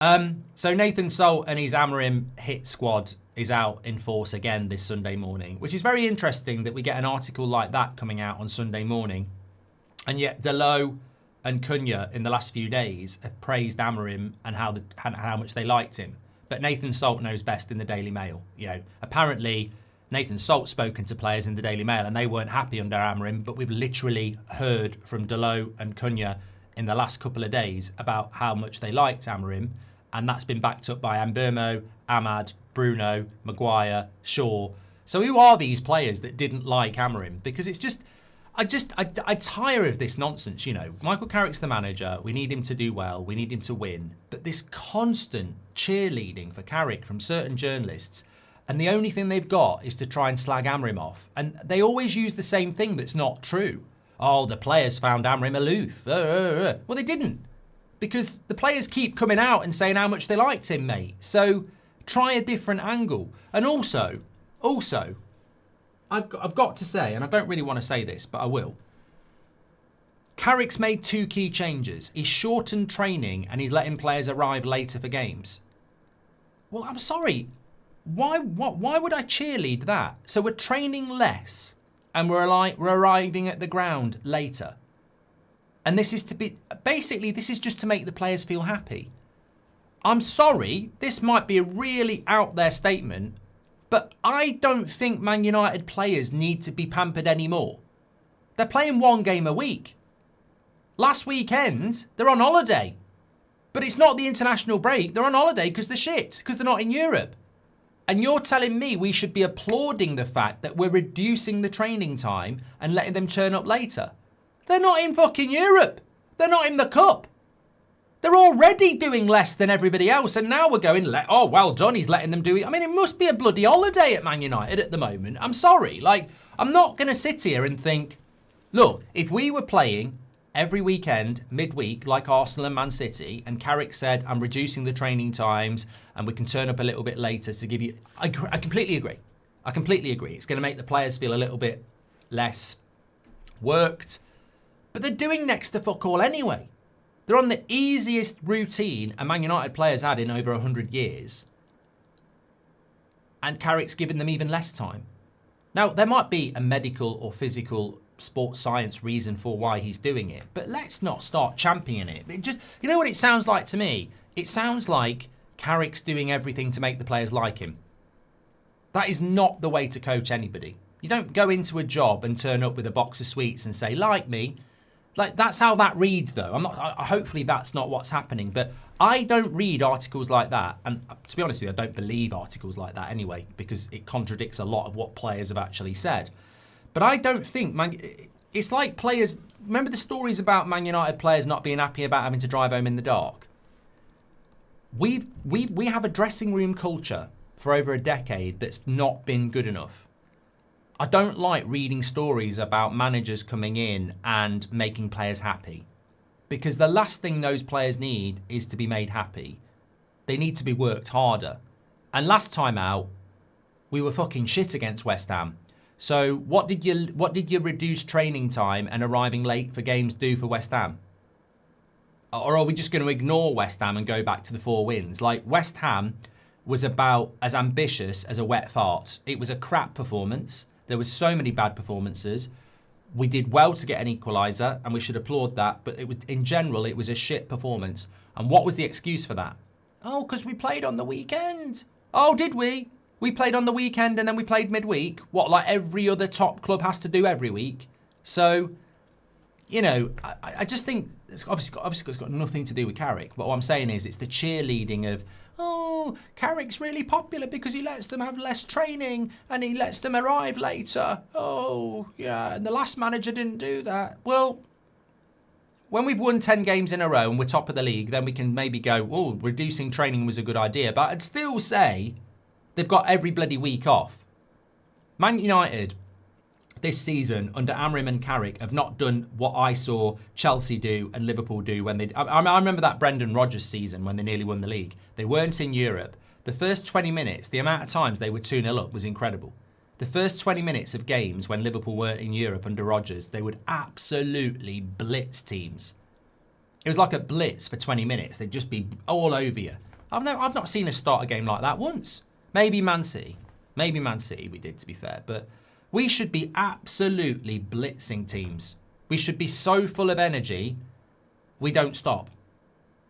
So Nathan Salt and his Amorim hit squad is out in force again this Sunday morning, which is very interesting that we get an article like that coming out on Sunday morning. And yet Delo and Cunha in the last few days have praised Amorim and how much they liked him. But Nathan Salt knows best in the Daily Mail. You know, apparently Nathan Salt's spoken to players in the Daily Mail and they weren't happy under Amorim, but we've literally heard from Delo and Cunha in the last couple of days about how much they liked Amorim, and that's been backed up by Mbeumo, Ahmad, Bruno, Maguire, Shaw. So who are these players that didn't like Amorim? Because it's just, I tire of this nonsense, you know. Michael Carrick's the manager. We need him to do well. We need him to win. But this constant cheerleading for Carrick from certain journalists, and the only thing they've got is to try and slag Amorim off. And they always use the same thing that's not true. Oh, the players found Amorim aloof. Well, they didn't. Because the players keep coming out and saying how much they liked him, mate. So try a different angle. And also, I've got to say, and I don't really want to say this, but I will. Carrick's made two key changes. He's shortened training and he's letting players arrive later for games. Well, I'm sorry. Why would I cheerlead that? So we're training less and we're arriving at the ground later. And this is this is just to make the players feel happy. I'm sorry, this might be a really out there statement, but I don't think Man United players need to be pampered anymore. They're playing one game a week. Last weekend, they're on holiday. But it's not the international break. They're on holiday because they're shit, because they're not in Europe. And you're telling me we should be applauding the fact that we're reducing the training time and letting them turn up later. They're not in fucking Europe. They're not in the Cup. They're already doing less than everybody else. And now we're going, oh, well done, he's letting them do it. I mean, it must be a bloody holiday at Man United at the moment. I'm sorry. Like, I'm not going to sit here and think, look, if we were playing every weekend, midweek, like Arsenal and Man City, and Carrick said, I'm reducing the training times and we can turn up a little bit later to give you... I completely agree. I completely agree. It's going to make the players feel a little bit less worked. But they're doing next to fuck all anyway. They're on the easiest routine a Man United player's had in over 100 years. And Carrick's given them even less time. Now, there might be a medical or physical sports science reason for why he's doing it, but let's not start championing it. It just, you know what it sounds like to me? It sounds like Carrick's doing everything to make the players like him. That is not the way to coach anybody. You don't go into a job and turn up with a box of sweets and say, like me. Like, that's how that reads, though. Hopefully that's not what's happening, but I don't read articles like that. And to be honest with you, I don't believe articles like that anyway, because it contradicts a lot of what players have actually said. But I don't think, it's like players, remember the stories about Man United players not being happy about having to drive home in the dark? We have a dressing room culture for over a decade that's not been good enough. I don't like reading stories about managers coming in and making players happy, because the last thing those players need is to be made happy. They need to be worked harder. And last time out, we were fucking shit against West Ham. So what did your reduced training time and arriving late for games do for West Ham? Or are we just going to ignore West Ham and go back to the 4 wins? Like, West Ham was about as ambitious as a wet fart. It was a crap performance. There was so many bad performances. We did well to get an equaliser, and we should applaud that. But it was, in general, it was a shit performance. And what was the excuse for that? Oh, because we played on the weekend. Oh, did we? We played on the weekend and then we played midweek. What, like every other top club has to do every week? So, you know, I just think it's obviously got nothing to do with Carrick. But what I'm saying is it's the cheerleading of, oh, Carrick's really popular because he lets them have less training and he lets them arrive later. Oh, yeah, and the last manager didn't do that. Well, when we've won 10 games in a row and we're top of the league, then we can maybe go, oh, reducing training was a good idea. But I'd still say they've got every bloody week off. Man United this season under Amorim and Carrick have not done what I saw Chelsea do and Liverpool do when they... I remember that Brendan Rodgers season when they nearly won the league. They weren't in Europe. The first 20 minutes, the amount of times they were 2-0 up was incredible. The first 20 minutes of games when Liverpool weren't in Europe under Rodgers, they would absolutely blitz teams. It was like a blitz for 20 minutes. They'd just be all over you. I've not seen us start a game like that once. Maybe Man City. Maybe Man City we did, to be fair. But we should be absolutely blitzing teams. We should be so full of energy, we don't stop.